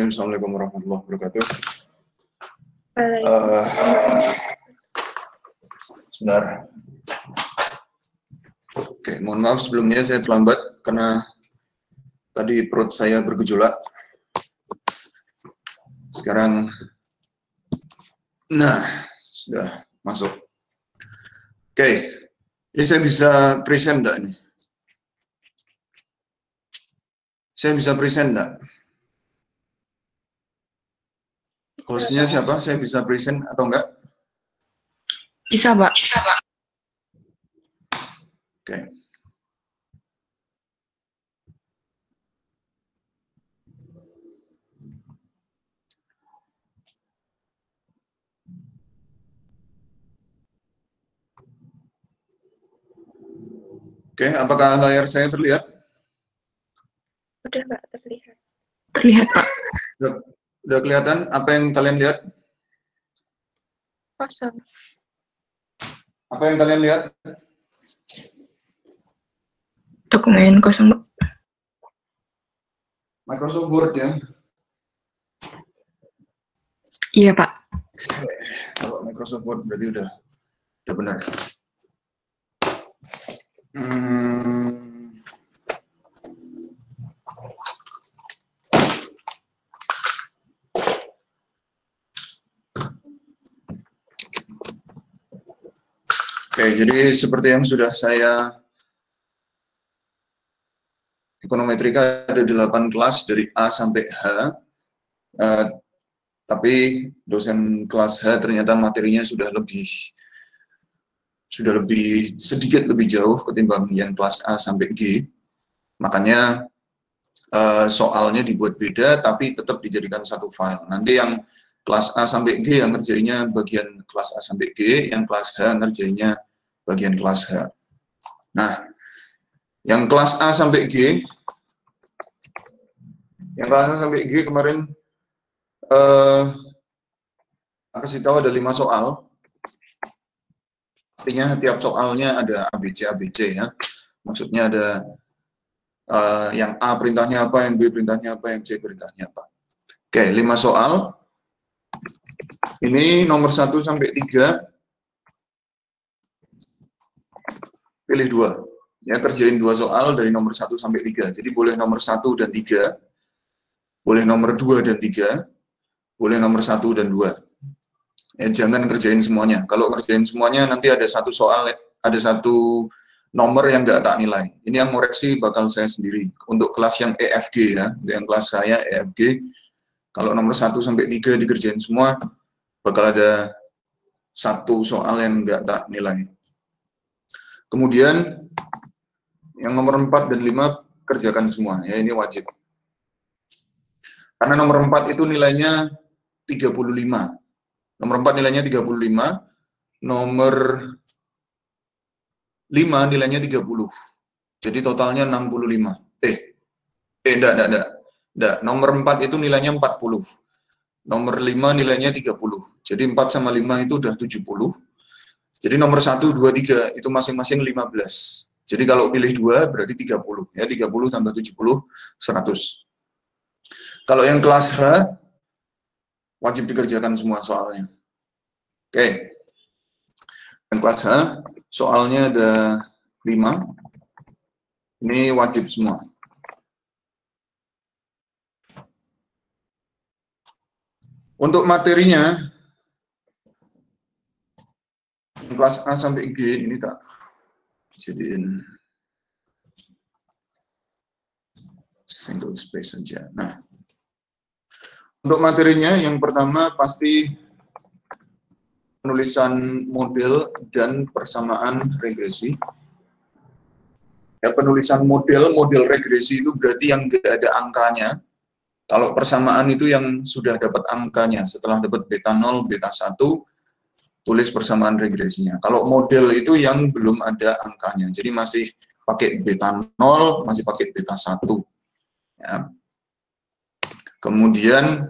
Assalamualaikum warahmatullahi wabarakatuh. Sebentar. Oke, mohon maaf sebelumnya saya terlambat karena tadi perut saya bergejolak. Sekarang, nah, sudah masuk. Oke, ini saya bisa present enggak ini? Saya bisa present enggak? Hostnya siapa? Saya bisa present atau enggak? Bisa, Pak. Bisa, Pak. Oke. Oke, apakah layar saya terlihat? Udah, Pak, terlihat. Terlihat, Pak. Udah kelihatan apa yang kalian lihat? Kosong. Apa yang kalian lihat? Dokumen kosong, Pak. Microsoft Word ya? Iya, Pak. Kalau Microsoft Word berarti udah benar. Oke, jadi seperti yang sudah saya ekonometrika ada 8 kelas dari A sampai H, tapi dosen kelas H ternyata materinya sudah sedikit lebih jauh ketimbang yang kelas A sampai G, makanya soalnya dibuat beda tapi tetap dijadikan satu file. Nanti yang kelas A sampai G yang ngerjainnya bagian kelas A sampai G, yang kelas H ngerjainnya bagian kelas H. Nah, yang kelas A sampai G, kemarin kasih tahu ada 5 soal. Pastinya tiap soalnya ada ABC ya. Maksudnya ada yang A perintahnya apa, yang B perintahnya apa, yang C perintahnya apa. Oke, 5 soal. Ini nomor 1 sampai 3. Pilih 2. Ya, kerjain 2 soal dari nomor 1 sampai 3. Jadi boleh nomor 1 dan 3. Boleh nomor 2 dan 3. Boleh nomor 1 dan 2. Ya, jangan kerjain semuanya. Kalau kerjain semuanya nanti ada satu soal, ada satu nomor yang nggak tak nilai. Ini yang koreksi bakal saya sendiri. Untuk kelas yang EFG ya, yang kelas saya EFG, kalau nomor 1 sampai 3 dikerjain semua, bakal ada satu soal yang nggak tak nilai. Kemudian yang nomor 4 dan 5 kerjakan semua, ya ini wajib. Karena nomor 4 itu nilainya 35. Nomor 4 nilainya 35, nomor 5 nilainya 30. Jadi totalnya 65. Enggak. Nomor 4 itu nilainya 40. Nomor 5 nilainya 30. Jadi 4 sama 5 itu udah 70. Jadi nomor 1, 2, 3 itu masing-masing 15. Jadi kalau pilih 2 berarti 30. Ya, 30 tambah 70, 100. Kalau yang kelas H, wajib dikerjakan semua soalnya. Oke. Yang kelas H, soalnya ada 5. Ini wajib semua. Untuk materinya, kelas A sampai G ini tak jadiin single space saja. Nah, untuk materinya yang pertama pasti penulisan model dan persamaan regresi. Ya, penulisan model regresi itu berarti yang nggak ada angkanya. Kalau persamaan itu yang sudah dapat angkanya. Setelah dapat beta 0, beta 1, tulis persamaan regresinya. Kalau model itu yang belum ada angkanya. Jadi masih pakai beta 0, masih pakai beta 1. Ya. Kemudian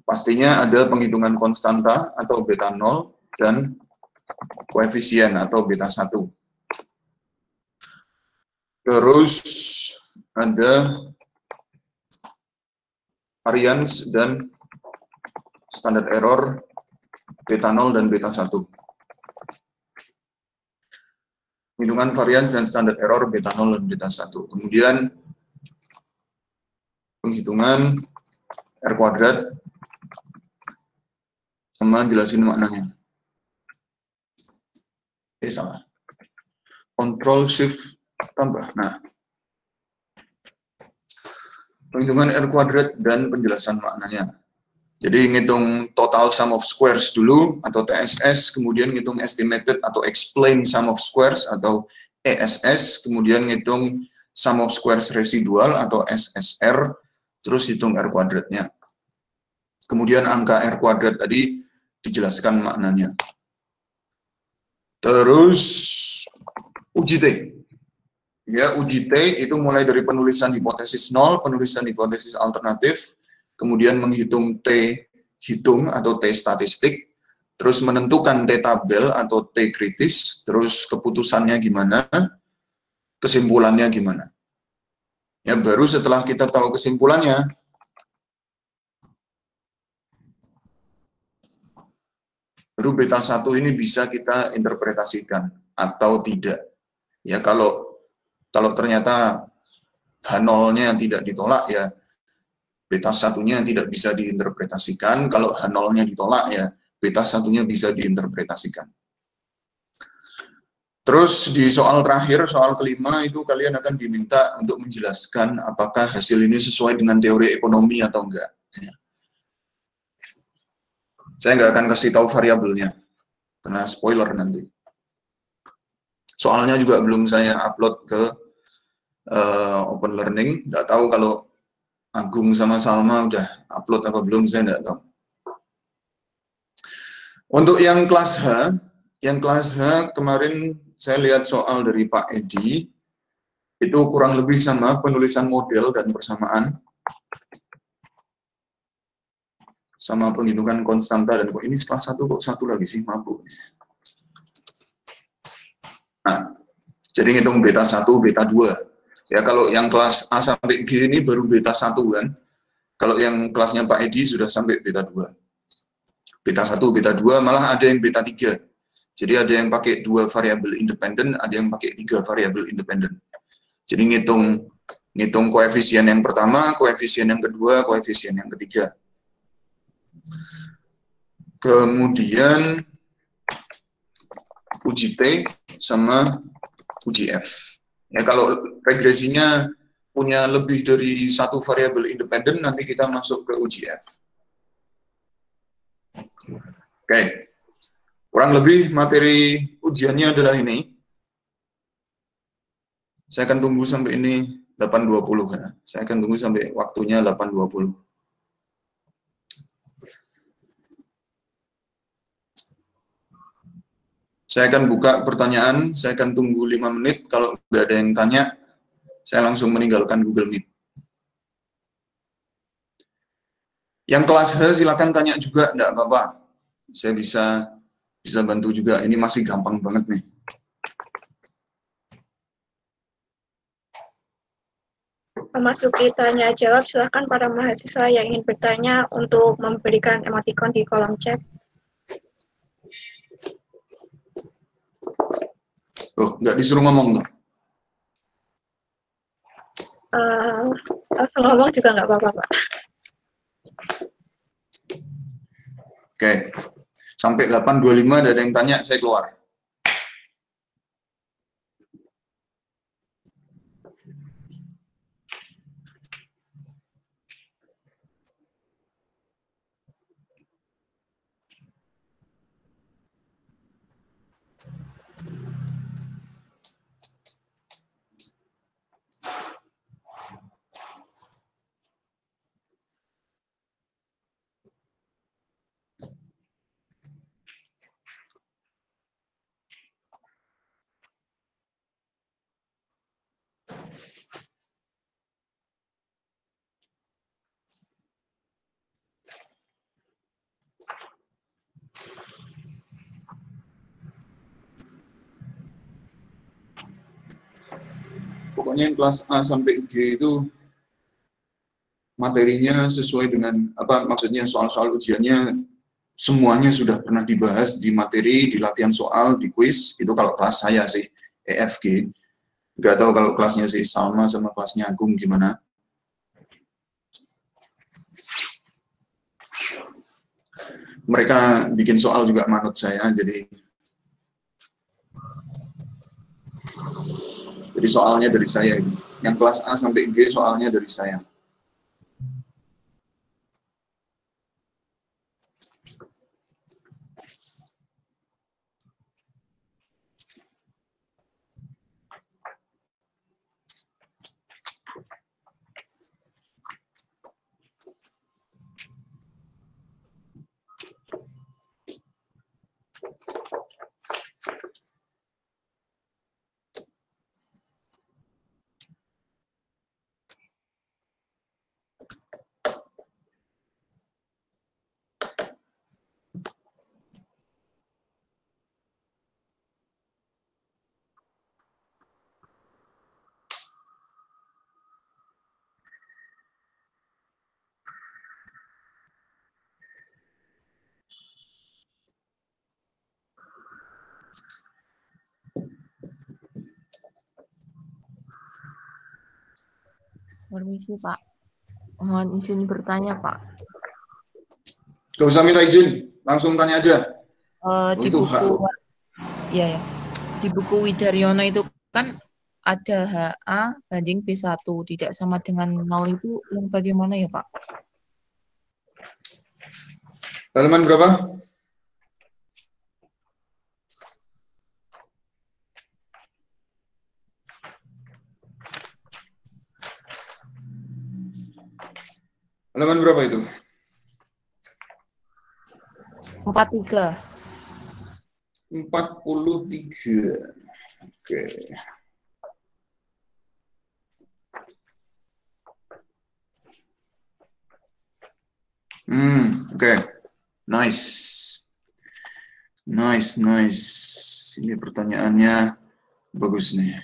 pastinya ada penghitungan konstanta atau beta 0 dan koefisien atau beta 1. Terus ada variance dan standard error beta 0 dan beta 1. Penghitungan variance dan standard error beta 0 dan beta 1. Kemudian penghitungan R kuadrat sama jelasin maknanya. Salah. Control Shift tambah. Nah, penghitungan R kuadrat dan penjelasan maknanya. Jadi ngitung total sum of squares dulu atau TSS, kemudian ngitung estimated atau explain sum of squares atau ESS, kemudian ngitung sum of squares residual atau SSR, terus hitung R kuadratnya. Kemudian angka R kuadrat tadi dijelaskan maknanya. Terus uji T. Ya, uji T itu mulai dari penulisan hipotesis 0, penulisan hipotesis alternatif, kemudian menghitung T hitung atau T statistik, terus menentukan T tabel atau T kritis, terus keputusannya gimana, kesimpulannya gimana. Ya, baru setelah kita tahu kesimpulannya, baru beta 1 ini bisa kita interpretasikan atau tidak. Ya, kalau ternyata H0-nya yang tidak ditolak, ya beta 1-nya tidak bisa diinterpretasikan. Kalau H0-nya ditolak, ya beta 1-nya bisa diinterpretasikan. Terus di soal terakhir, soal kelima, itu kalian akan diminta untuk menjelaskan apakah hasil ini sesuai dengan teori ekonomi atau enggak. Saya nggak akan kasih tahu variabelnya, karena spoiler nanti. Soalnya juga belum saya upload ke Open Learning. Nggak tahu kalau Agung sama Salma udah upload apa belum, saya nggak tahu. Untuk yang kelas H kemarin saya lihat soal dari Pak Edi, itu kurang lebih sama penulisan model dan persamaan, sama penghitungan konstanta, dan kok ini setelah kok satu lagi sih, mabuk. Nah, jadi ngitung beta 1, beta 2. Ya, kalau yang kelas A sampai G ini baru beta 1 kan. Kalau yang kelasnya Pak Edi sudah sampai beta 2. Beta 1, beta 2, malah ada yang beta 3. Jadi ada yang pakai 2 variabel independen, ada yang pakai 3 variabel independen. Jadi ngitung koefisien yang pertama, koefisien yang kedua, koefisien yang ketiga. Kemudian uji T sama uji F. Ya, kalau regresinya punya lebih dari 1 variabel independen, nanti kita masuk ke uji F. Oke. Kurang lebih materi ujiannya adalah ini. Saya akan tunggu sampai ini 8.20 ya. Saya akan tunggu sampai waktunya 8.20. Saya akan buka pertanyaan, saya akan tunggu 5 menit. Kalau nggak ada yang tanya, saya langsung meninggalkan Google Meet. Yang kelas H silakan tanya juga, enggak apa-apa. Saya bisa bantu juga. Ini masih gampang banget nih. Memasuki tanya jawab, silakan para mahasiswa yang ingin bertanya untuk memberikan emoticon di kolom chat. Oh, nggak disuruh ngomong tuh. Langsung ngomong juga nggak apa-apa, Pak. Oke. Sampai 8.25 ada yang tanya, saya keluar. Pokoknya yang kelas A sampai G itu materinya sesuai dengan apa maksudnya soal-soal ujiannya semuanya sudah pernah dibahas di materi, di latihan soal, di kuis. Itu kalau kelas saya sih EFG. Nggak tahu kalau kelasnya sih Salma sama kelasnya Agung gimana. Mereka bikin soal juga manut saya, jadi soalnya dari saya ini. Yang kelas A sampai G soalnya dari saya. Permisi, Pak. Mohon izin bertanya, Pak. Gak usah minta izin, langsung tanya aja. Di buku, ya, di buku Widaryono itu kan ada HA banding B1, tidak sama dengan 0 itu yang bagaimana ya, Pak? Halaman berapa? Halaman berapa itu? 43. 43. Oke. Oke. Nice. Ini pertanyaannya bagus nih.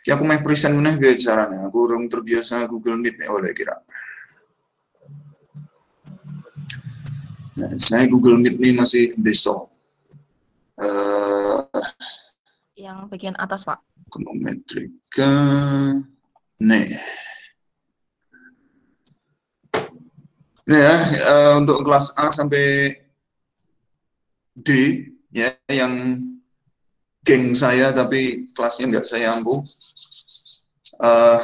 Ki aku main present meneh biar caranya. Aku orang terbiasa Google Meet nih oleh kira. Nah, saya Google Meet nih masih besok. Yang bagian atas, Pak. Ekonometrika. Nih. Ini ya, untuk kelas A sampai D, ya, yang geng saya tapi kelasnya nggak saya ampuh.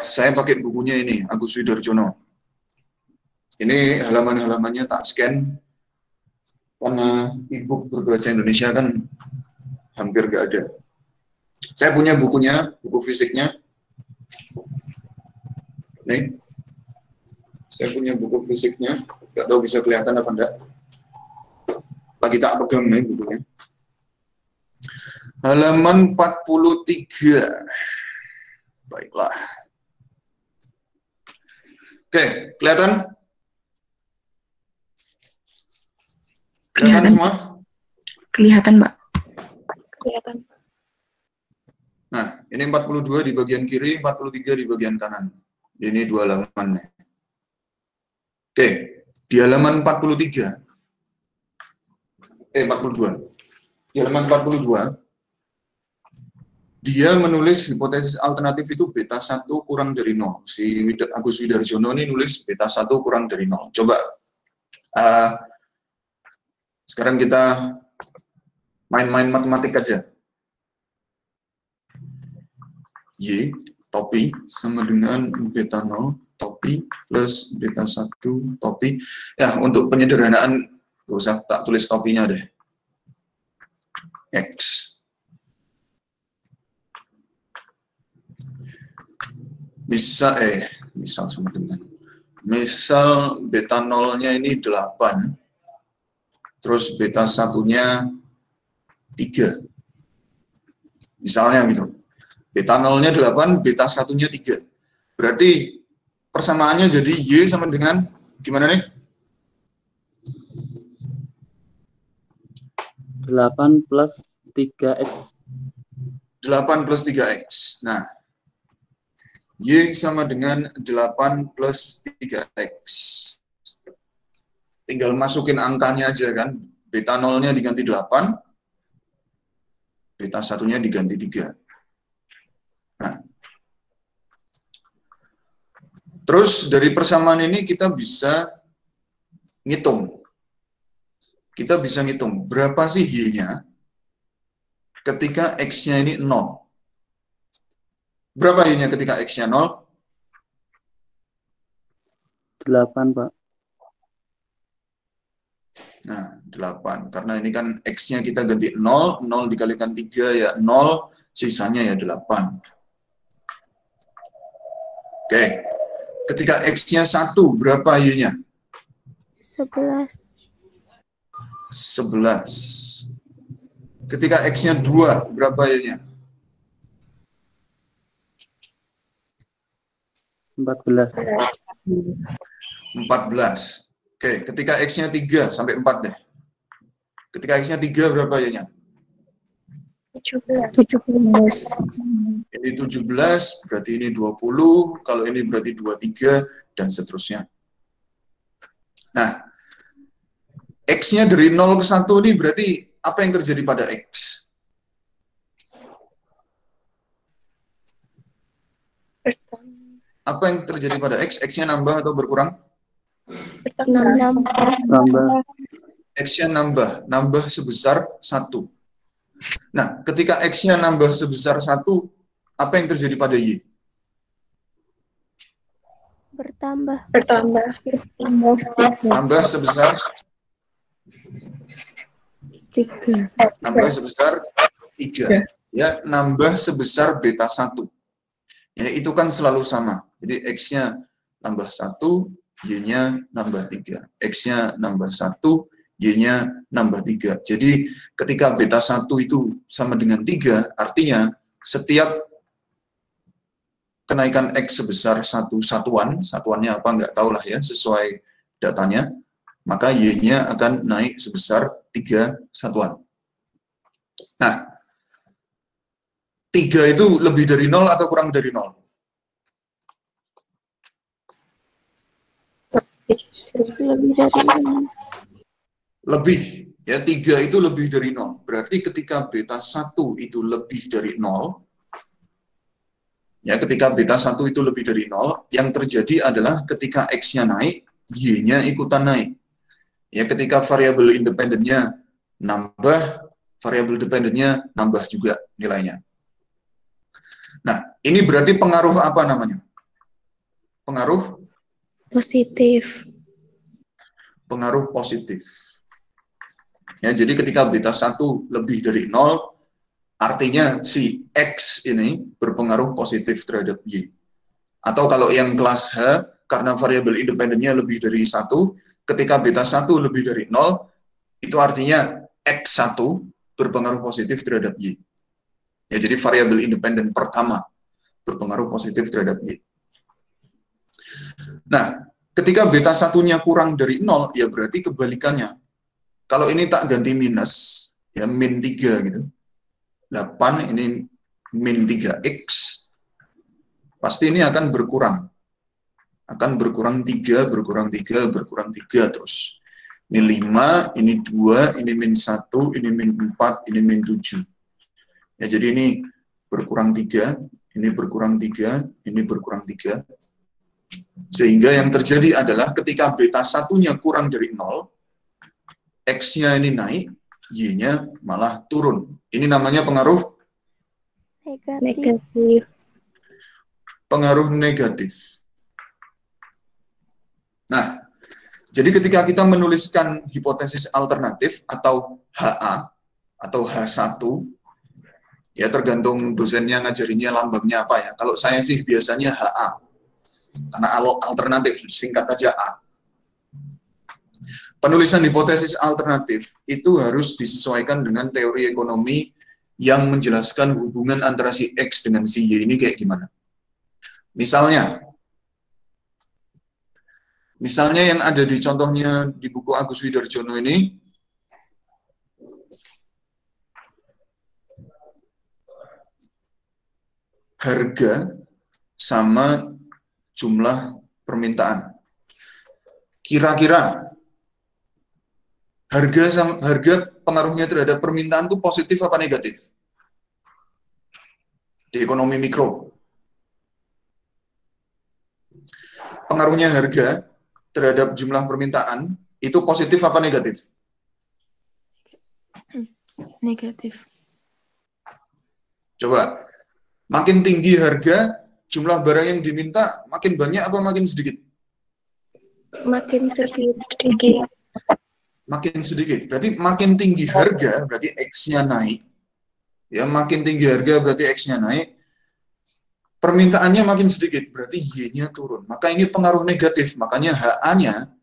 Saya pakai bukunya ini, Agus Widarjono. Ini halaman-halamannya tak scan, karena e-book berbahasa Indonesia kan hampir nggak ada. Saya punya bukunya, buku fisiknya. Nih, saya punya buku fisiknya, nggak tahu bisa kelihatan apa enggak. Lagi tak pegang nih bukunya. Halaman 43. Baiklah. Oke, kelihatan? Kelihatan semua? Kelihatan, Mbak. Kelihatan. Nah, ini 42 di bagian kiri, 43 di bagian kanan. Ini dua halaman. Oke, di halaman 42. Di halaman 42, dia menulis hipotesis alternatif itu beta 1 kurang dari 0. Si Agus Widarjono ini nulis beta 1 kurang dari 0. Coba, sekarang kita main-main matematik aja. Y, topi, sama dengan beta 0, topi, plus beta 1, topi. Ya, untuk penyederhanaan, gak usah tak tulis topinya deh. X. Misal sama dengan. Misal beta 0-nya ini 8, terus beta 1-nya 3. Misalnya gitu. Beta 0-nya 8, beta 1-nya 3. Berarti persamaannya jadi Y sama dengan, gimana nih? 8 plus 3X. 8 plus 3X. Nah, Y sama dengan 8 plus 3X. Tinggal masukin angkanya aja kan. Beta 0-nya diganti 8, beta 1-nya diganti 3. Nah, terus dari persamaan ini kita bisa ngitung. Kita bisa ngitung berapa sih Y-nya ketika X-nya ini 0. Berapa Y-nya ketika X-nya 0? 8, Pak. Nah, 8. Karena ini kan X-nya kita ganti 0, 0 dikalikan 3 ya 0, sisanya ya 8. Oke. Ketika X-nya 1, berapa Y-nya? 11. 11. Ketika X-nya 2, berapa Y-nya? 14. 14. Oke, ketika X-nya 3 sampai 4 deh. Ketika X-nya 3 berapa Y-nya? 17. Ini 17, berarti ini 20, kalau ini berarti 23, dan seterusnya. Nah, X-nya dari 0 ke 1 ini berarti apa yang terjadi pada X? Apa yang terjadi pada X? X-nya nambah atau berkurang? Tambah. X-nya nambah sebesar 1. Nah, ketika X-nya nambah sebesar 1, apa yang terjadi pada Y? Bertambah. Nambah sebesar 3. nambah sebesar 3. Ya, nambah sebesar beta 1. Ya, itu kan selalu sama. Jadi X-nya nambah 1, Y-nya nambah 3. X-nya nambah 1, Y-nya nambah 3. Jadi ketika beta 1 itu sama dengan 3, artinya setiap kenaikan X sebesar 1 satuan, satuannya apa nggak tahu lah ya, sesuai datanya, maka Y-nya akan naik sebesar 3 satuan. Nah, 3 itu lebih dari 0 atau kurang dari 0? Lebih dari ini. Lebih. Ya, 3 itu lebih dari 0. Berarti ketika beta 1 itu lebih dari 0, ya, ketika beta 1 itu lebih dari 0, yang terjadi adalah ketika X-nya naik, Y-nya ikutan naik. Ya, ketika variabel independennya nambah, variabel dependennya nambah juga nilainya. Nah, ini berarti pengaruh apa namanya? Pengaruh Positif. pengaruh positif. Ya, jadi ketika beta 1 lebih dari 0, artinya si X ini berpengaruh positif terhadap Y. Atau kalau yang kelas H, karena variabel independennya lebih dari 1, ketika beta 1 lebih dari 0, itu artinya X1 berpengaruh positif terhadap Y. Ya, jadi variabel independen pertama berpengaruh positif terhadap Y. Nah, ketika beta 1-nya kurang dari 0, ya berarti kebalikannya. Kalau ini tak ganti minus, ya min 3 gitu. 8 ini min 3x, pasti ini akan berkurang. Akan berkurang 3, berkurang 3, berkurang 3 terus. Ini 5, ini 2, ini min 1, ini min 4, ini min 7. Ya, jadi ini berkurang 3, ini berkurang 3, ini berkurang 3. Sehingga yang terjadi adalah ketika beta 1-nya kurang dari 0, X-nya ini naik, Y-nya malah turun. Ini namanya pengaruh Negatif. pengaruh negatif. Nah, jadi ketika kita menuliskan hipotesis alternatif atau HA atau H1, ya tergantung dosennya ngajarinya lambangnya apa ya. Kalau saya sih biasanya HA, karena alternatif, singkat aja A. Penulisan hipotesis alternatif itu harus disesuaikan dengan teori ekonomi yang menjelaskan hubungan antara si X dengan si Y ini kayak gimana. Misalnya yang ada di contohnya di buku Agus Widarjono ini, harga sama jumlah permintaan. Kira-kira harga pengaruhnya terhadap permintaan itu positif apa negatif? Di ekonomi mikro. Pengaruhnya harga terhadap jumlah permintaan itu positif apa negatif? Negatif. Coba, makin tinggi harga, jumlah barang yang diminta makin banyak apa makin sedikit? Makin sedikit. Makin sedikit. Berarti makin tinggi harga, berarti X-nya naik. Ya, makin tinggi harga berarti X-nya naik. Permintaannya makin sedikit, berarti Y-nya turun. Maka ini pengaruh negatif. Makanya HA-nya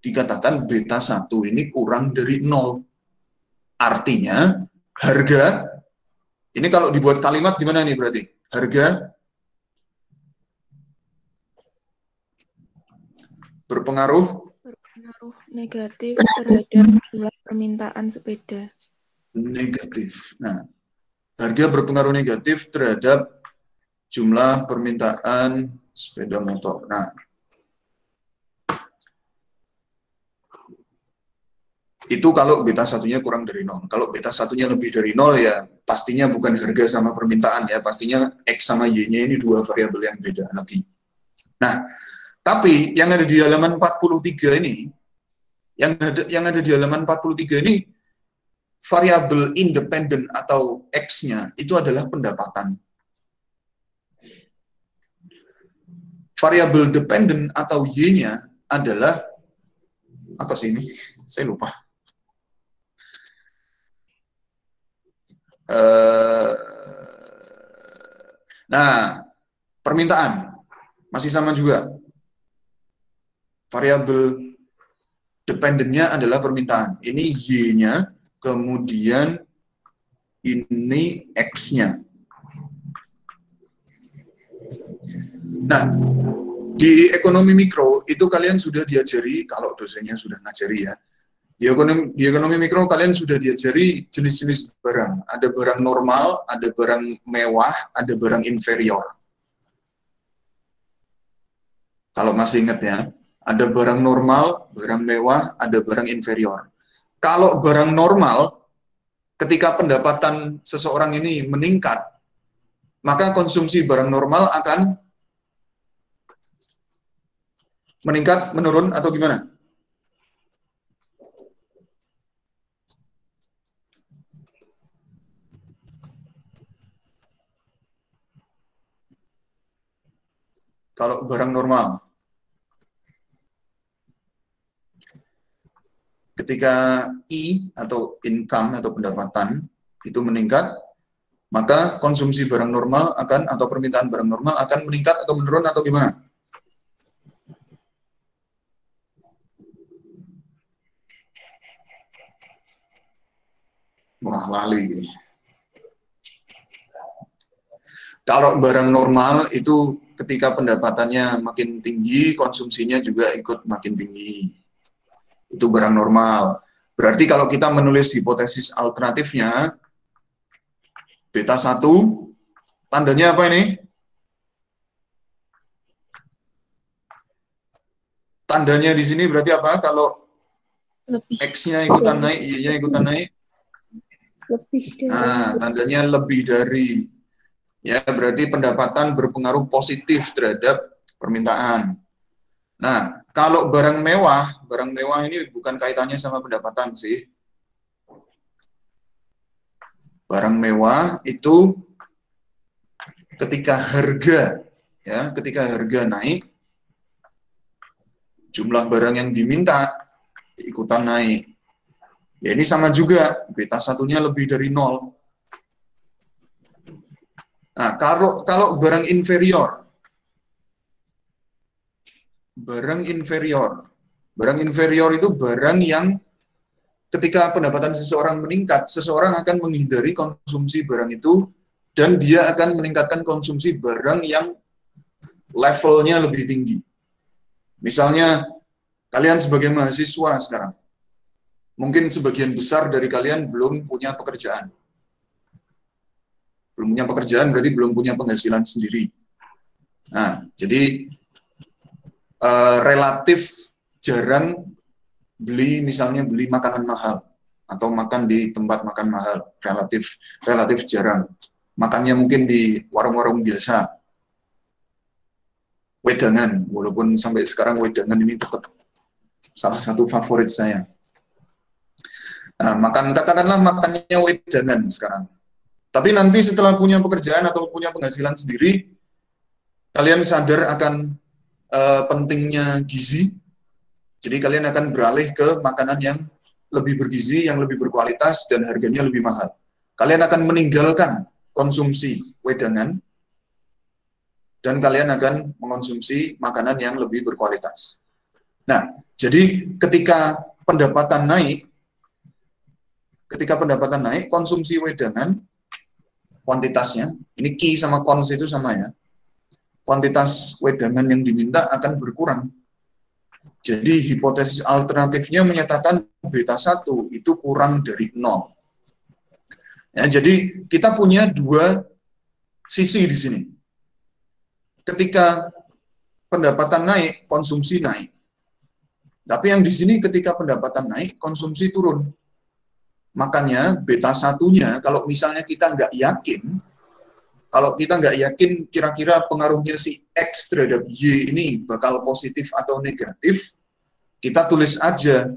dikatakan beta 1 ini kurang dari 0. Artinya, harga, ini kalau dibuat kalimat gimana nih berarti? Harga berpengaruh Negatif terhadap jumlah permintaan sepeda. Negatif. Nah, harga berpengaruh negatif terhadap jumlah permintaan sepeda motor. Nah, itu kalau beta satunya kurang dari 0. Kalau beta satunya lebih dari 0 ya pastinya bukan harga sama permintaan ya, pastinya X sama Y-nya ini dua variabel yang beda lagi. Nah, tapi yang ada di halaman 43 ini, yang ada di halaman 43 ini variabel independen atau X-nya itu adalah pendapatan. Variabel dependen atau Y-nya adalah apa sih ini? Saya lupa. Nah, permintaan masih sama juga. Variabel dependennya adalah permintaan. Ini Y-nya, kemudian ini X-nya. Nah, di ekonomi mikro itu kalian sudah diajari, kalau dosennya sudah ngajari ya, di ekonomi mikro kalian sudah diajari jenis-jenis barang. Ada barang normal, ada barang mewah, ada barang inferior. Kalau masih ingat ya, ada barang normal, barang mewah, ada barang inferior. Kalau barang normal, ketika pendapatan seseorang ini meningkat, maka konsumsi barang normal akan meningkat, menurun, atau gimana? Kalau barang normal, ketika I atau income atau pendapatan itu meningkat, maka konsumsi barang normal akan atau permintaan barang normal akan meningkat atau menurun atau gimana? Wah, lali. Kalau barang normal itu ketika pendapatannya makin tinggi, konsumsinya juga ikut makin tinggi. Itu barang normal. Berarti kalau kita menulis hipotesis alternatifnya, beta 1, tandanya apa ini? Tandanya di sini berarti apa? Kalau X-nya ikutan naik, Y-nya ikutan naik. Lebih dari. Nah, tandanya lebih dari. Ya, berarti pendapatan berpengaruh positif terhadap permintaan. Nah, kalau barang mewah ini bukan kaitannya sama pendapatan sih. Barang mewah itu ketika harga naik, jumlah barang yang diminta ikutan naik. Ya ini sama juga, beta satunya lebih dari 0. Nah, kalau barang inferior itu barang yang ketika pendapatan seseorang meningkat, seseorang akan menghindari konsumsi barang itu dan dia akan meningkatkan konsumsi barang yang levelnya lebih tinggi. Misalnya, kalian sebagai mahasiswa sekarang, mungkin sebagian besar dari kalian belum punya pekerjaan. Belum punya pekerjaan berarti belum punya penghasilan sendiri. Nah, jadi relatif jarang misalnya beli makanan mahal atau makan di tempat makan mahal, relatif jarang. Makannya mungkin di warung-warung biasa, wedangan, walaupun sampai sekarang wedangan ini tetap salah satu favorit saya. Nah, katakanlah makannya wedangan sekarang. Tapi nanti setelah punya pekerjaan atau punya penghasilan sendiri, kalian sadar akan pentingnya gizi. Jadi kalian akan beralih ke makanan yang lebih bergizi, yang lebih berkualitas, dan harganya lebih mahal. Kalian akan meninggalkan konsumsi wedangan, dan kalian akan mengonsumsi makanan yang lebih berkualitas. Nah, jadi ketika pendapatan naik, konsumsi wedangan, kuantitasnya, ini ki sama kons itu sama ya, kuantitas wedangan yang diminta akan berkurang. Jadi hipotesis alternatifnya menyatakan beta 1 itu kurang dari 0. Ya, jadi kita punya dua sisi di sini. Ketika pendapatan naik, konsumsi naik. Tapi yang di sini ketika pendapatan naik, konsumsi turun. Makanya beta 1-nya, kalau misalnya kita nggak yakin, kira-kira pengaruhnya si X terhadap Y ini bakal positif atau negatif, kita tulis aja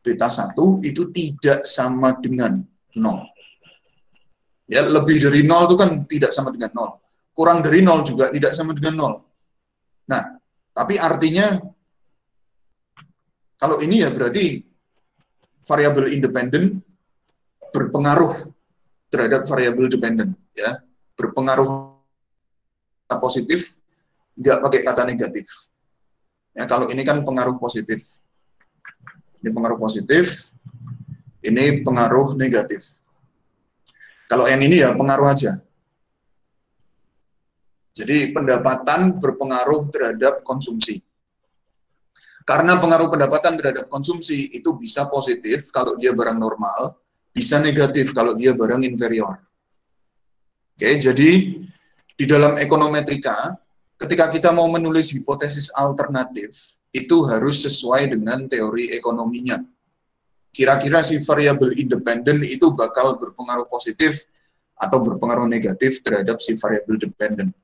beta 1 itu tidak sama dengan 0. Ya, lebih dari 0 itu kan tidak sama dengan 0. Kurang dari 0 juga tidak sama dengan 0. Nah, tapi artinya kalau ini ya berarti variabel independen berpengaruh terhadap variabel dependen, ya, berpengaruh positif, nggak pakai kata negatif. Ya, kalau ini kan pengaruh positif, ini pengaruh positif, ini pengaruh negatif. Kalau yang ini ya pengaruh aja. Jadi pendapatan berpengaruh terhadap konsumsi. Karena pengaruh pendapatan terhadap konsumsi itu bisa positif kalau dia barang normal, bisa negatif kalau dia barang inferior. Oke, jadi di dalam ekonometrika, ketika kita mau menulis hipotesis alternatif, itu harus sesuai dengan teori ekonominya. Kira-kira si variabel independen itu bakal berpengaruh positif atau berpengaruh negatif terhadap si variabel dependen.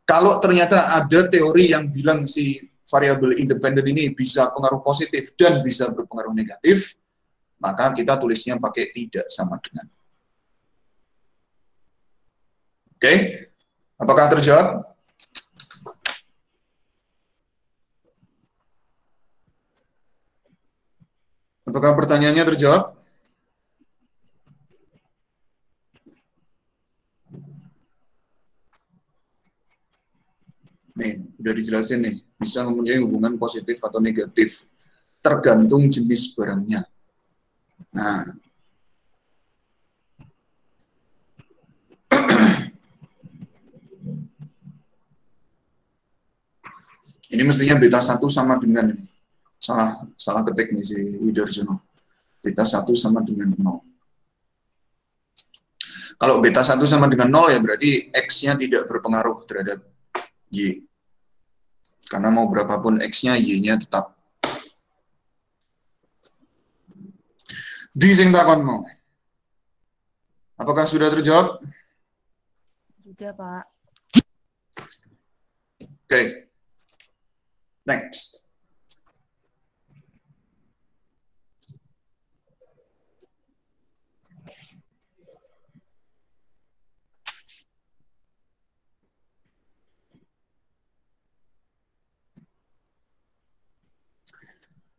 Kalau ternyata ada teori yang bilang si variabel independen ini bisa pengaruh positif dan bisa berpengaruh negatif, maka kita tulisnya pakai tidak sama dengan. Oke, apakah terjawab? Apakah pertanyaannya terjawab? Nih, udah dijelasin nih, bisa mempunyai hubungan positif atau negatif, tergantung jenis barangnya. Nah, ini mestinya beta 1 sama dengan ini. Salah ketik nih si Widarjono. Beta 1 sama dengan 0. Kalau beta 1 sama dengan 0 ya berarti X-nya tidak berpengaruh terhadap Y. Karena mau berapapun X-nya, Y-nya tetap. Di sing takon mau. Apakah sudah terjawab? Sudah, Pak. Oke. Next.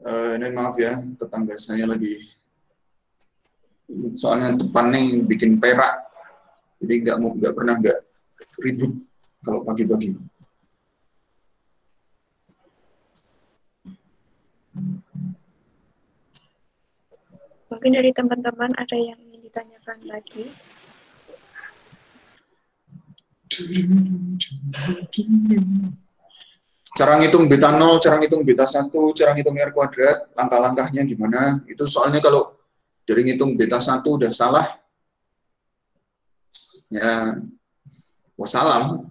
Ini maaf ya, tetangga saya lagi, soalnya depan nih bikin perak, jadi nggak pernah ribut kalau pagi-pagi. Mungkin dari teman-teman ada yang ingin ditanyakan lagi. Cara ngitung beta 0, cara ngitung beta 1, cara ngitung R kuadrat, langkah-langkahnya gimana? Itu soalnya kalau dari ngitung beta 1 udah salah, ya wassalam.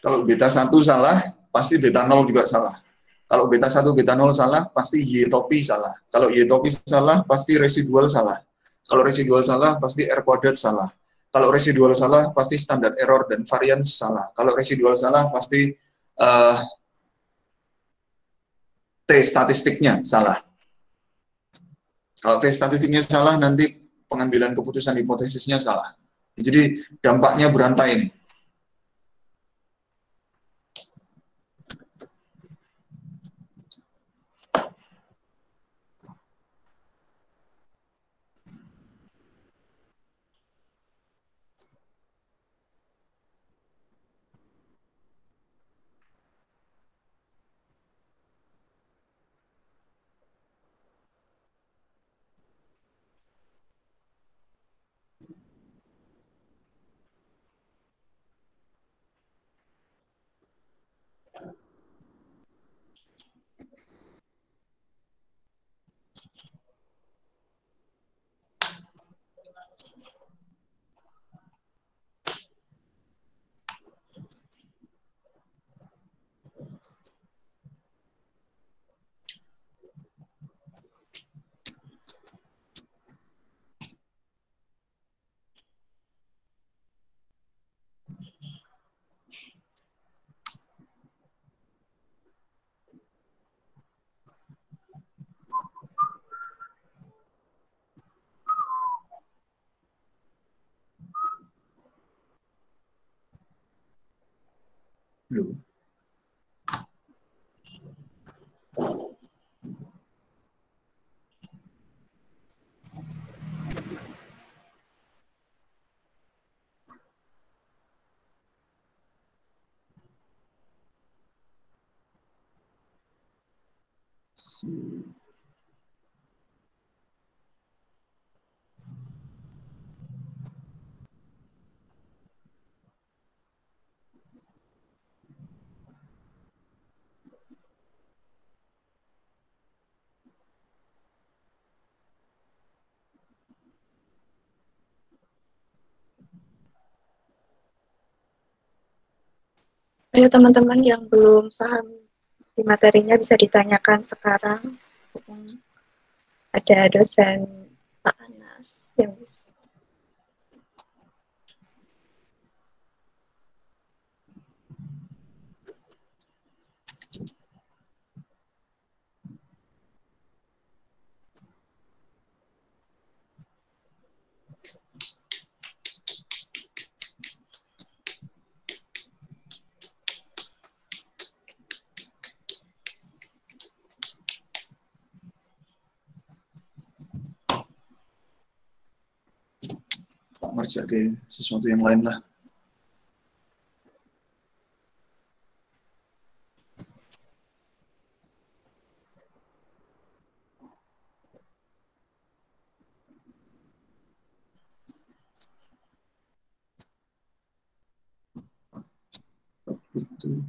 Kalau beta 1 salah, pasti beta 0 juga salah. Kalau beta 1, beta 0 salah, pasti Y topi salah. Kalau Y topi salah, pasti residual salah. Kalau residual salah, pasti R kuadrat salah. Kalau residual salah, pasti standar error dan varian salah. Kalau residual salah, pasti T statistiknya salah. Kalau T statistiknya salah, nanti pengambilan keputusan hipotesisnya salah. Jadi dampaknya berantai ini. Loh. Ayo teman-teman yang belum paham di materinya bisa ditanyakan sekarang. Ada dosen Pak Anas yang Ngerjain sesuatu yang lain lah. Itu.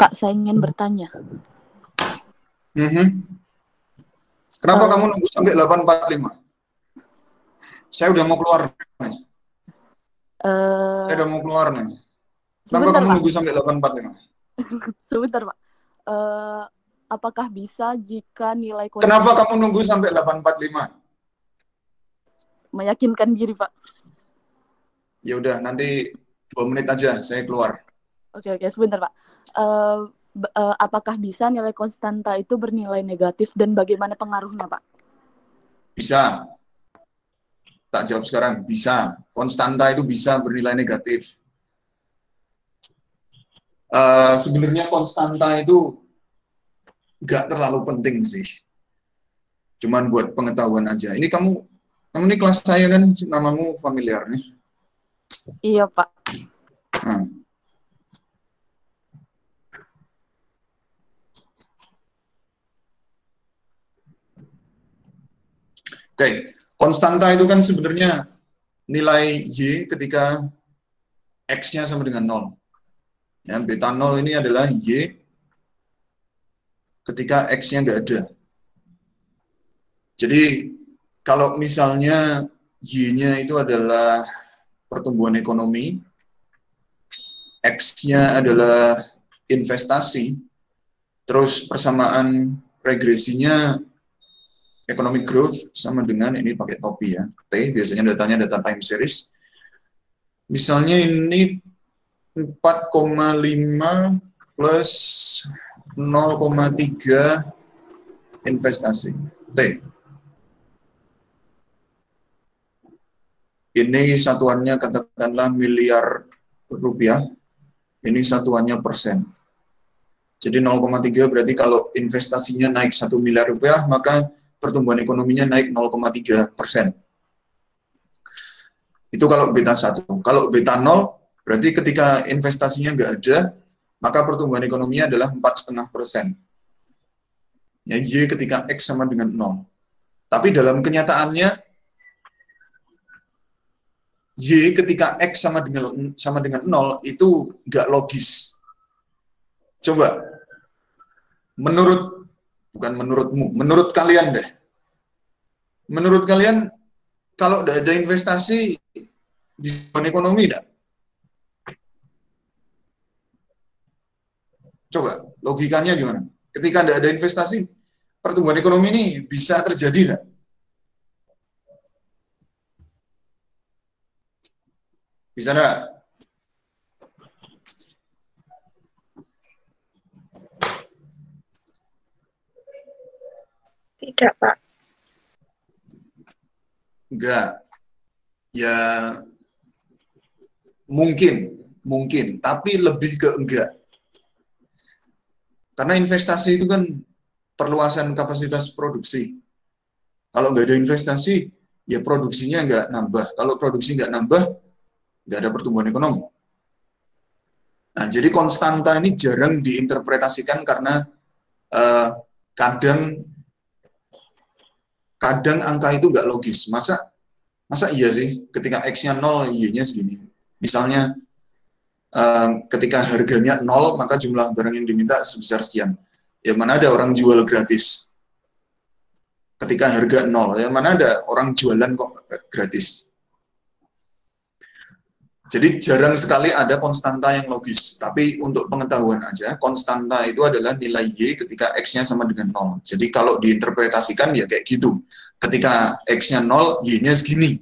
Pak, saya ingin bertanya. Kenapa kamu nunggu sampai 8.45? Saya udah mau keluar nih. Saya udah mau keluar nih. Kenapa Sebentar, kamu Pak. nunggu sampai 8.45? Sebentar, Pak. Apakah bisa jika nilai Kenapa kamu nunggu sampai 8.45? Meyakinkan diri, Pak. Ya udah, nanti 2 menit aja saya keluar. Oke, sebentar, Pak. Apakah bisa nilai konstanta itu bernilai negatif dan bagaimana pengaruhnya, Pak? Bisa. Tak jawab sekarang, bisa. Konstanta itu bisa bernilai negatif. Sebenarnya konstanta itu nggak terlalu penting sih. Cuman buat pengetahuan aja. Ini kamu ini kelas saya kan, namamu familiar nih. Iya, Pak. Nah. Oke, konstanta itu kan sebenarnya nilai Y ketika X-nya sama dengan 0. Ya, beta 0 ini adalah Y ketika X-nya nggak ada. Jadi, kalau misalnya Y-nya itu adalah pertumbuhan ekonomi, X-nya adalah investasi, terus persamaan regresinya economic growth sama dengan, ini pakai topi ya, T, biasanya datanya data time series. Misalnya ini 4,5 plus 0,3 investasi, T. Ini satuannya katakanlah miliar rupiah, ini satuannya persen. Jadi 0,3 berarti kalau investasinya naik 1 miliar rupiah, maka pertumbuhan ekonominya naik 0,3%. Itu kalau beta 1. Kalau beta 0, berarti ketika investasinya nggak ada, maka pertumbuhan ekonominya adalah 4,5%. Ya, Y ketika X sama dengan 0. Tapi dalam kenyataannya, Y ketika X sama dengan 0 itu nggak logis. Coba, bukan menurutmu, menurut kalian deh. Menurut kalian, kalau tidak ada investasi, di zona ekonomi tidak? Coba, logikanya gimana? Ketika tidak ada investasi, pertumbuhan ekonomi ini bisa terjadi tidak? Bisa enggak? Tidak, Pak. Enggak. Ya, mungkin, tapi lebih ke enggak. Karena investasi itu kan perluasan kapasitas produksi. Kalau nggak ada investasi, ya produksinya nggak nambah. Kalau produksi nggak nambah, nggak ada pertumbuhan ekonomi. Nah, jadi konstanta ini jarang diinterpretasikan karena kadang angka itu nggak logis. Masa iya sih ketika X-nya 0, Y-nya segini. Misalnya ketika harganya 0, maka jumlah barang yang diminta sebesar sekian. Ya mana ada orang jual gratis. Ketika harga 0, ya mana ada orang jualan kok gratis. Jadi jarang sekali ada konstanta yang logis. Tapi untuk pengetahuan aja, konstanta itu adalah nilai Y ketika X-nya sama dengan 0. Jadi kalau diinterpretasikan ya kayak gitu. Ketika X-nya 0, Y-nya segini.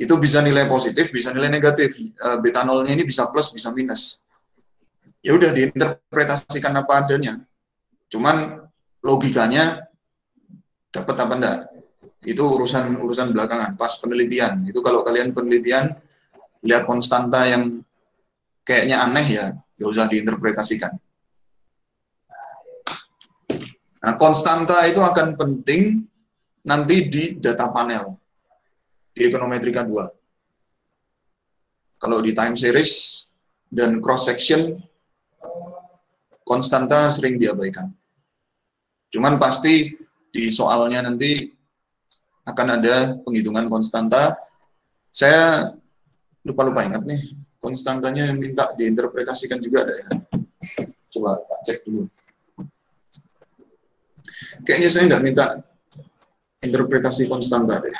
Itu bisa nilai positif, bisa nilai negatif. Beta 0-nya ini bisa plus, bisa minus. Ya udah diinterpretasikan apa adanya. Cuman logikanya dapat apa enggak? Itu urusan belakangan, pas penelitian. Itu kalau kalian penelitian lihat konstanta yang kayaknya aneh ya usah diinterpretasikan. Nah, konstanta itu akan penting nanti di data panel di ekonometrika 2. Kalau di time series dan cross section konstanta sering diabaikan. Cuman pasti di soalnya nanti akan ada penghitungan konstanta. Saya lupa ingat nih, konstantanya yang minta diinterpretasikan juga ada ya. Coba cek dulu. Kayaknya saya nggak minta interpretasi konstanta deh.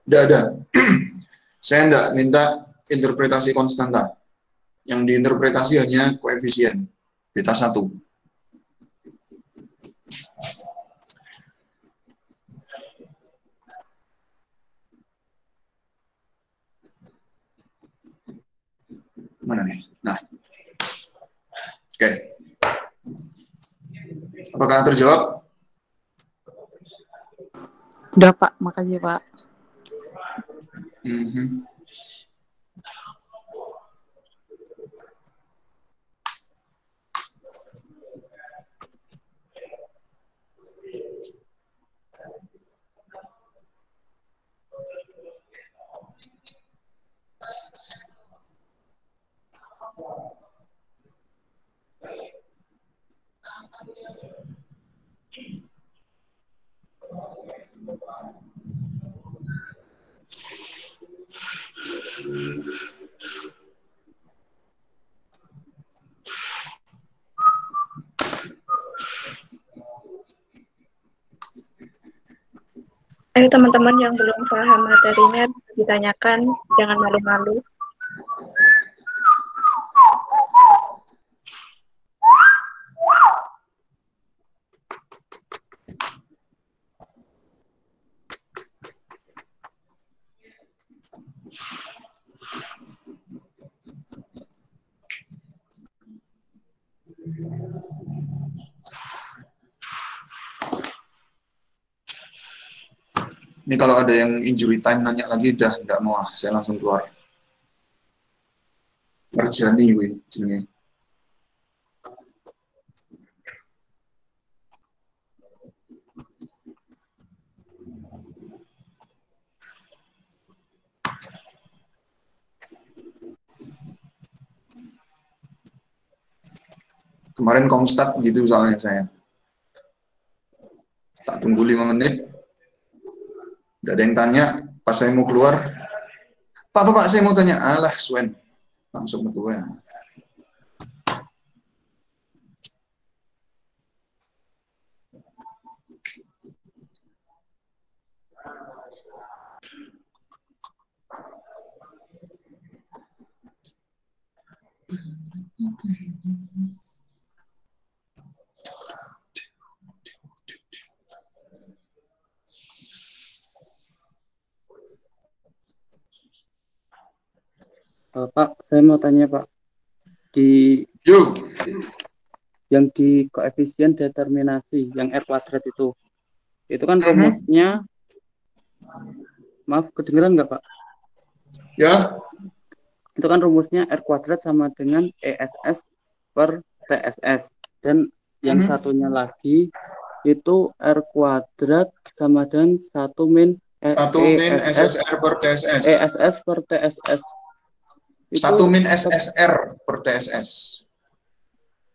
Enggak ada. Saya enggak minta interpretasi konstanta. Yang diinterpretasi hanya koefisien beta 1. Mana nih? Nah. Oke. Apakah terjawab? Udah Pak, makasih Pak. Ayo teman-teman yang belum paham materinya ditanyakan, jangan malu-malu. Ini kalau ada yang injury time nanya lagi, dah nggak mau, saya langsung keluar. Merjani, weh, jenenge. Kemarin Komstat gitu soalnya saya. Tak tunggu 5 menit. Udah ada yang tanya, pas saya mau keluar, Pak, saya mau tanya. Alah, Swen. Langsung ke gue. Pak, saya mau tanya Pak, Yuk. yang di koefisien determinasi, yang R kuadrat itu kan rumusnya, maaf, kedengeran nggak Pak? Ya. Itu kan rumusnya R kuadrat sama dengan ESS per TSS, dan yang satunya lagi itu R kuadrat sama dengan 1 min SSR per TSS. ESS per TSS. 1 min SSR per TSS.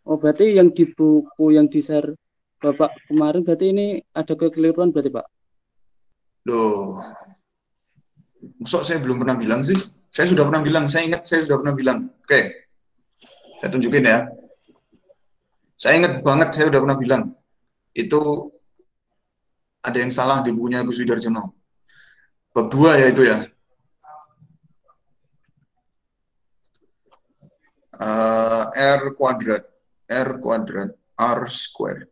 Oh, berarti yang di buku yang di-share Bapak kemarin berarti ini ada kekeliruan berarti Pak? Loh. Maksud saya belum pernah bilang sih? Saya sudah pernah bilang, saya ingat saya sudah pernah bilang. Oke. Saya tunjukin ya. Saya ingat banget saya sudah pernah bilang. Itu ada yang salah di bukunya Gus Widarjono. Bab 2 ya itu ya. R kuadrat R squared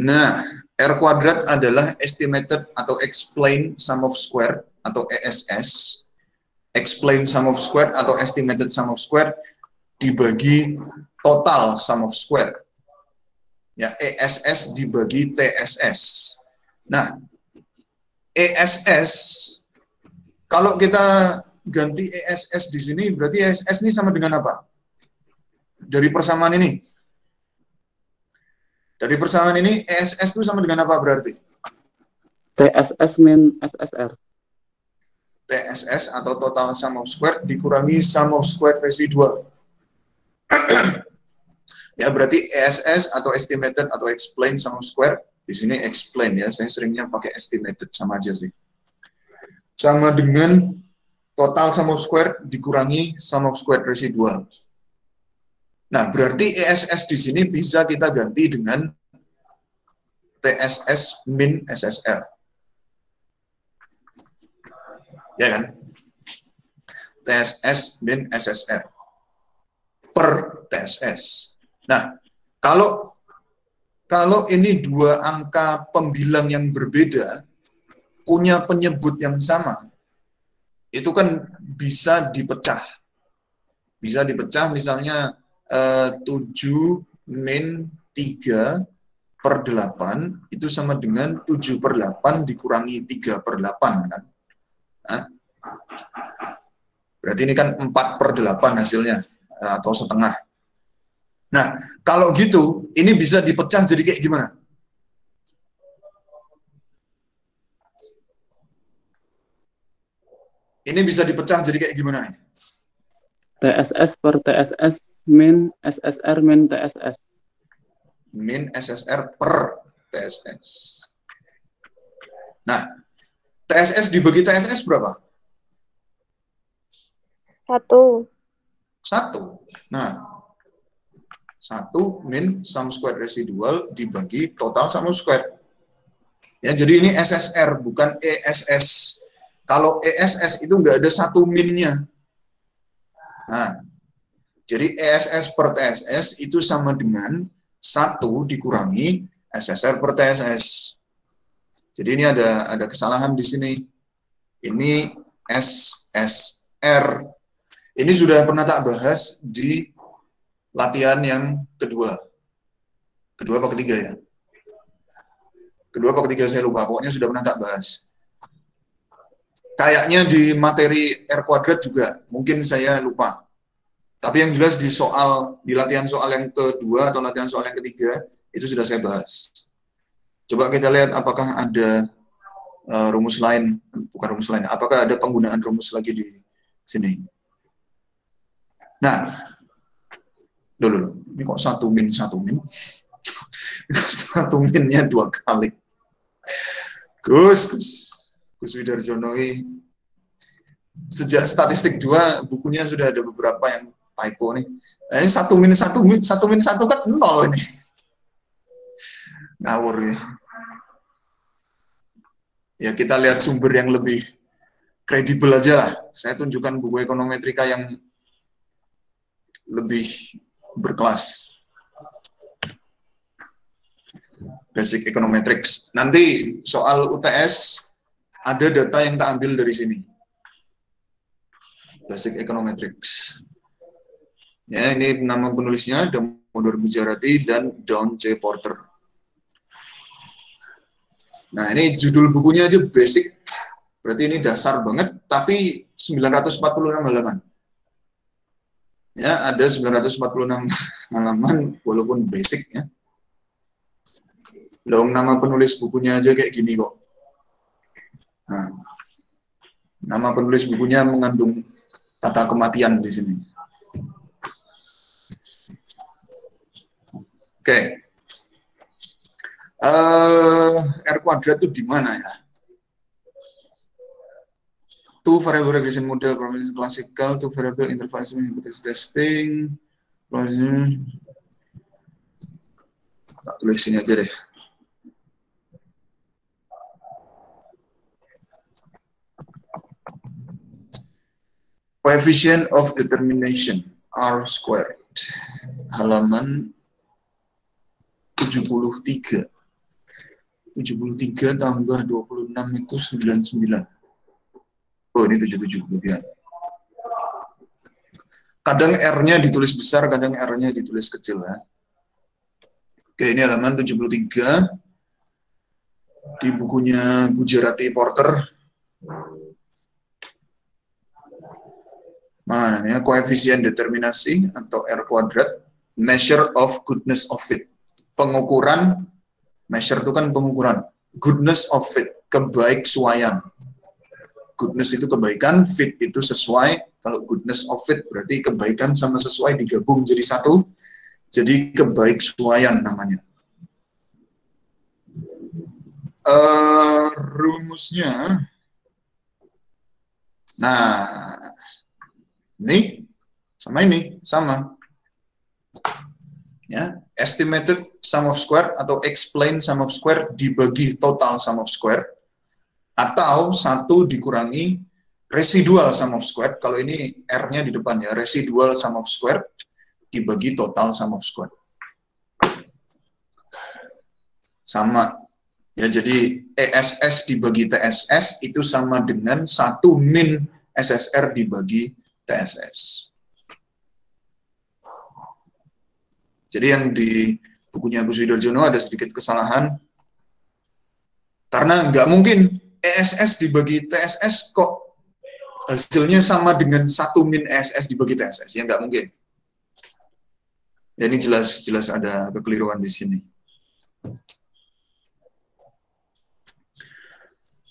nah R kuadrat adalah estimated atau explain sum of square atau ESS. Explain sum of square atau estimated sum of square dibagi total sum of square. Ya, ESS dibagi TSS. Nah, ESS, kalau kita ganti ESS di sini, berarti ESS ini sama dengan apa? Dari persamaan ini. Dari persamaan ini, ESS itu sama dengan apa berarti? TSS min SSR. TSS atau total sum of square dikurangi sum of square residual. Ya, berarti ESS atau estimated atau explain sum of square, di sini explain ya, saya seringnya pakai estimated, sama aja sih. Sama dengan total sum of square dikurangi sum of square residual. Nah, berarti ESS di sini bisa kita ganti dengan TSS min SSR. Ya kan? TSS min SSR per TSS. Nah, kalau ini dua angka pembilang yang berbeda, punya penyebut yang sama, itu kan bisa dipecah. Bisa dipecah misalnya 7 min 3 per 8 itu sama dengan 7 per 8 dikurangi 3 per 8 kan. Nah, berarti ini kan 4 per 8 hasilnya, atau setengah. Nah, kalau gitu, ini bisa dipecah jadi kayak gimana? Ini bisa dipecah jadi kayak gimana nih? TSS per TSS min SSR min TSS. Min SSR per TSS. Nah, TSS dibagi TSS berapa? 1. 1. Nah, 1 min sum square residual dibagi total sum square. Ya, jadi ini SSR bukan ESS. Kalau ESS itu nggak ada 1 minnya. Nah, jadi ESS per TSS itu sama dengan 1 dikurangi SSR per TSS. Jadi ini ada kesalahan di sini. Ini SSR. Ini sudah pernah tak bahas di latihan yang kedua. Kedua apa ketiga ya? Kedua apa ketiga saya lupa. Pokoknya sudah pernah tak bahas. Kayaknya di materi R kuadrat juga. Mungkin saya lupa. Tapi yang jelas di latihan soal yang kedua atau latihan soal yang ketiga, itu sudah saya bahas. Coba kita lihat apakah ada rumus lain, bukan rumus lain, apakah ada penggunaan rumus lagi di sini. Nah, dulu, ini kok 1 min? 1 minnya 2 kali. Gus Widarjono, sejak statistik 2 bukunya sudah ada beberapa yang typo nih. Nah, ini 1 min 1 kan 0 ini. Ngawur ya. Ya kita lihat sumber yang lebih kredibel aja lah. Saya tunjukkan buku ekonometrika yang lebih berkelas. Basic Econometrics. Nanti soal UTS ada data yang tak ambil dari sini. Basic Econometrics. Ya, ini nama penulisnya Damodar Gujarati dan Dawn C. Porter. Nah, ini judul bukunya aja basic. Berarti ini dasar banget, tapi 946 halaman. Ya, ada 946 halaman walaupun basic ya. Loh, nama penulis bukunya aja kayak gini kok. Nah, nama penulis bukunya mengandung kata kematian di sini. Oke. R kuadrat itu di mana ya? Two variable regression model, probability classical, two variable interface hypothesis testing. Tulis sini aja deh. Coefficient of determination R squared. Halaman 73. 73 tambah 26 itu 99. Oh, ini 77 kemudian. Kadang R-nya ditulis besar, kadang R-nya ditulis kecil ya. Oke, ini halaman 73 di bukunya Gujarati Porter. Mana ya, koefisien determinasi atau R kuadrat, measure of goodness of fit. Pengukuran, measure itu kan pengukuran, goodness of fit, kebaiksuaian. Goodness itu kebaikan, fit itu sesuai. Kalau goodness of fit berarti kebaikan sama sesuai digabung jadi satu, jadi kebaiksuaian namanya. Rumusnya, nah ini sama ini sama. Ya, estimated sum of square atau explain sum of square dibagi total sum of square, atau 1 dikurangi residual sum of square. Kalau ini R-nya di depan ya, residual sum of square dibagi total sum of square. Sama. Ya, jadi ESS dibagi TSS itu sama dengan 1 min SSR dibagi TSS. Jadi yang di bukunya Gus Widarjono ada sedikit kesalahan, karena nggak mungkin ESS dibagi TSS kok hasilnya sama dengan 1 min ESS dibagi TSS, ya nggak mungkin. Ya, ini jelas ada kekeliruan di sini.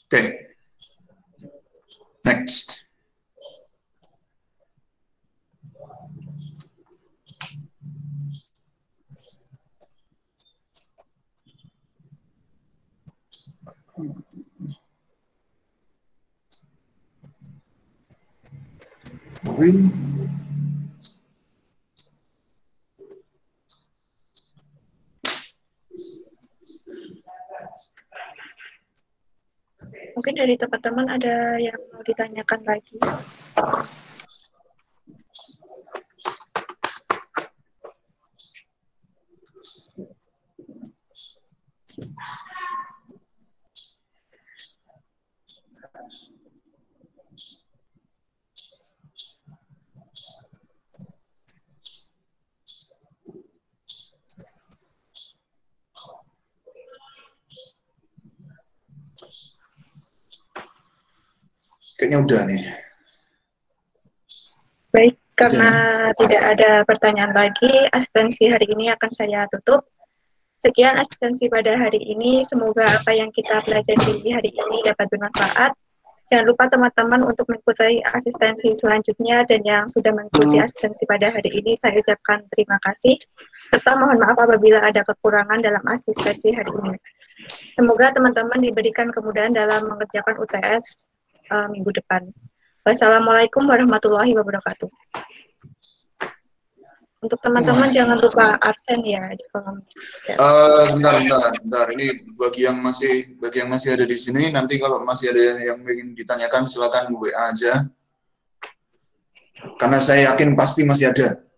Oke. Next. Mungkin dari teman-teman ada yang mau ditanyakan lagi. Kayaknya udah nih. Baik, karena tidak ada pertanyaan lagi, asistensi hari ini akan saya tutup. Sekian asistensi pada hari ini, semoga apa yang kita pelajari di hari ini dapat bermanfaat. Jangan lupa teman-teman untuk mengikuti asistensi selanjutnya, dan yang sudah mengikuti asistensi pada hari ini, saya ucapkan terima kasih, serta mohon maaf apabila ada kekurangan dalam asistensi hari ini. Semoga teman-teman diberikan kemudahan dalam mengerjakan UTS minggu depan. Wassalamualaikum warahmatullahi wabarakatuh. Untuk teman-teman jangan lupa absen ya di kolom. Sebentar. Ini bagi yang masih ada di sini, nanti kalau masih ada yang ingin ditanyakan silakan WA aja. Karena saya yakin pasti masih ada.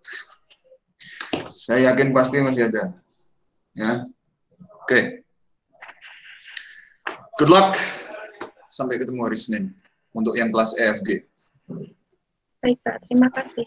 Saya yakin pasti masih ada. Ya. Oke. Good luck. Sampai ketemu hari Senin untuk yang kelas EFG. Baik, Pak. Terima kasih.